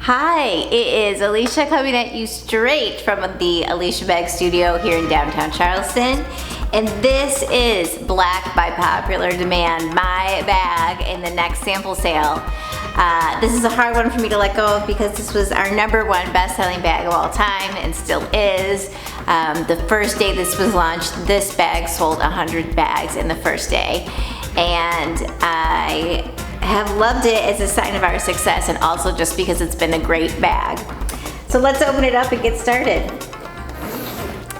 Hi, it is Alicia coming at you straight from the Alicia Bag Studio here in downtown Charleston. And this is Black by popular demand, my bag in the next sample sale. This is a hard one for me to let go of because this was our #1 best-selling bag of all time and still is. The first day this was launched, this bag sold 100 bags in the first day. And I have loved it as a sign of our success and also just because it's been a great bag. So let's open it up and get started.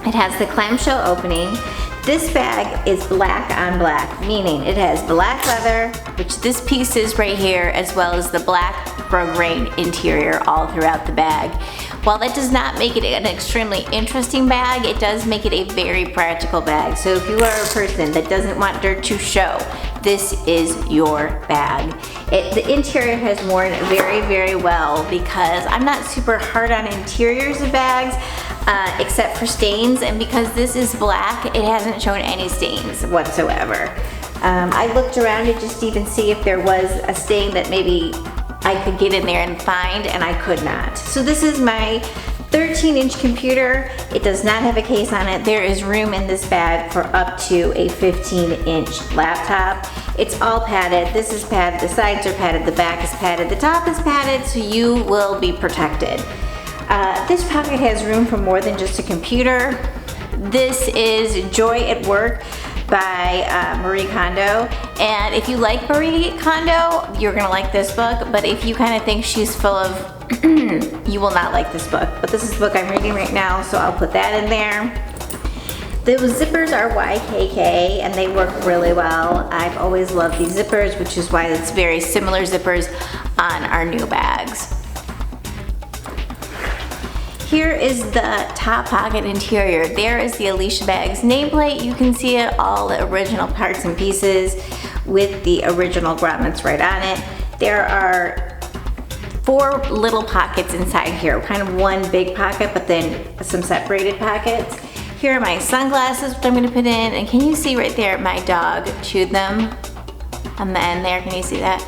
It has the clamshell opening. This bag is black on black, meaning it has black leather, which this piece is right here, as well as the black grosgrain interior all throughout the bag. While that does not make it an extremely interesting bag, it does make it a very practical bag. So if you are a person that doesn't want dirt to show, this is your bag. The interior has worn very, very well because I'm not super hard on interiors of bags, except for stains, and because this is black, it hasn't shown any stains whatsoever. I looked around it just to even see if there was a stain that maybe I could get in there and find, and I could not. So this is my 13-inch computer. It does not have a case on it. There is room in this bag for up to a 15-inch laptop. It's all padded. This is padded, the sides are padded, the back is padded, the top is padded, so you will be protected. This pocket has room for more than just a computer. This is Joy at Work by Marie Kondo, and if you like Marie Kondo, you're gonna like this book, but if you kind of think she's full of you will not like this book. But this is the book I'm reading right now, so I'll put that in there. The zippers are YKK and they work really well. I've always loved these zippers, which is why it's very similar zippers on our new bags. Here is the top pocket interior. There is the Alicia Bags nameplate. You can see it, all the original parts and pieces with the original grommets right on it. There are 4 little pockets inside here, kind of one big pocket, but then some separated pockets. Here are my sunglasses, which I'm gonna put in, and can you see right there, my dog chewed them on the end there, can you see that?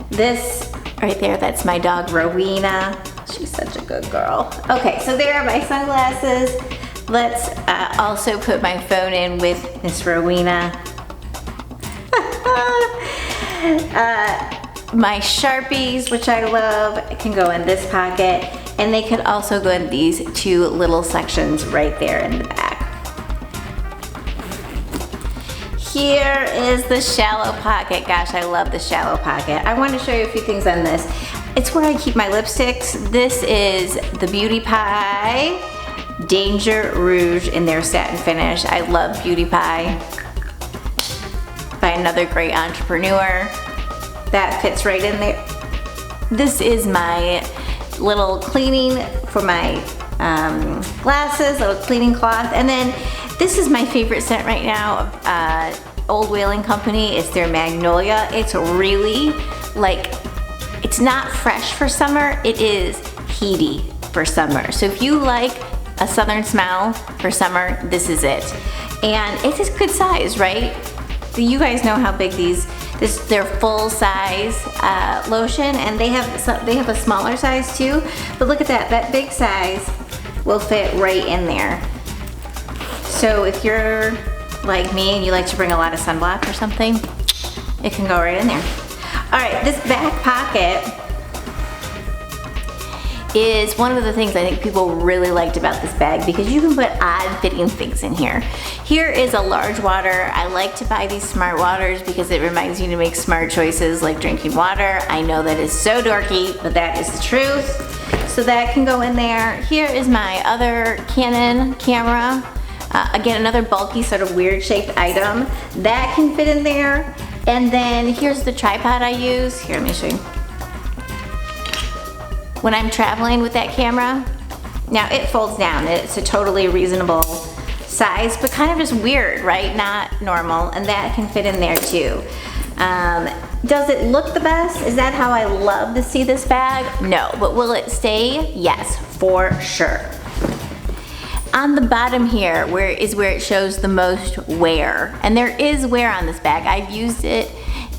This right there, that's my dog Rowena. She's such a good girl. Okay, so there are my sunglasses. Let's also put my phone in with Miss Rowena. My Sharpies, which I love, can go in this pocket, and they could also go in these 2 little sections right there in the back. Here is the shallow pocket. Gosh, I love the shallow pocket. I want to show you a few things on this. It's where I keep my lipsticks. This is the Beauty Pie Danger Rouge in their satin finish. I love Beauty Pie by another great entrepreneur. That fits right in there. This is my little cleaning for my glasses, little cleaning cloth. And then this is my favorite scent right now, Old Whaling Company. It's their Magnolia. It's really like, it's not fresh for summer, it is heaty for summer. So if you like a southern smell for summer, this is it. And it's a good size, right? You guys know how big they're full size lotion, and they have a smaller size too. But look at that big size will fit right in there. So if you're like me and you like to bring a lot of sunblock or something, it can go right in there. All right, this back pocket is one of the things I think people really liked about this bag because you can put odd fitting things in here. Here is a large water. I like to buy these smart waters because it reminds you to make smart choices like drinking water. I know that is so dorky, but that is the truth. So that can go in there. Here is my other Canon camera. Again, another bulky sort of weird shaped item. That can fit in there. And then here's the tripod I use. Here, let me show you. When I'm traveling with that camera, now it folds down. It's a totally reasonable size, but kind of just weird, right? Not normal, and that can fit in there too. Does it look the best? Is that how I love to see this bag? No, but will it stay? Yes, for sure. On the bottom here, where it shows the most wear, and there is wear on this bag. I've used it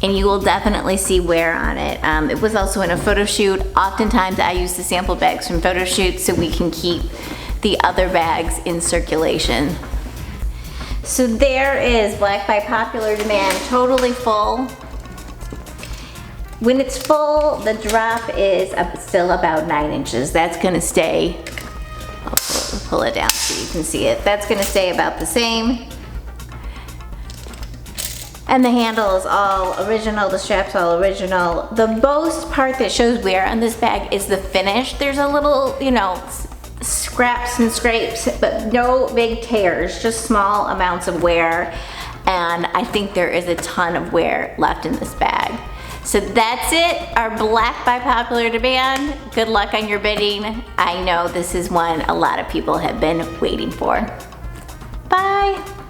and you will definitely see wear on it. It was also in a photo shoot. Oftentimes I use the sample bags from photo shoots so we can keep the other bags in circulation. So there is Black by Popular Demand, totally full. When it's full, the drop is still about 9 inches. That's gonna stay, I'll pull it down so you can see it. That's gonna stay about the same. And the handle is all original, the strap's all original. The most part that shows wear on this bag is the finish. There's a little, you know, scraps and scrapes, but no big tears, just small amounts of wear. And I think there is a ton of wear left in this bag. So that's it, our Black by Popular Demand. Good luck on your bidding. I know this is one a lot of people have been waiting for. Bye.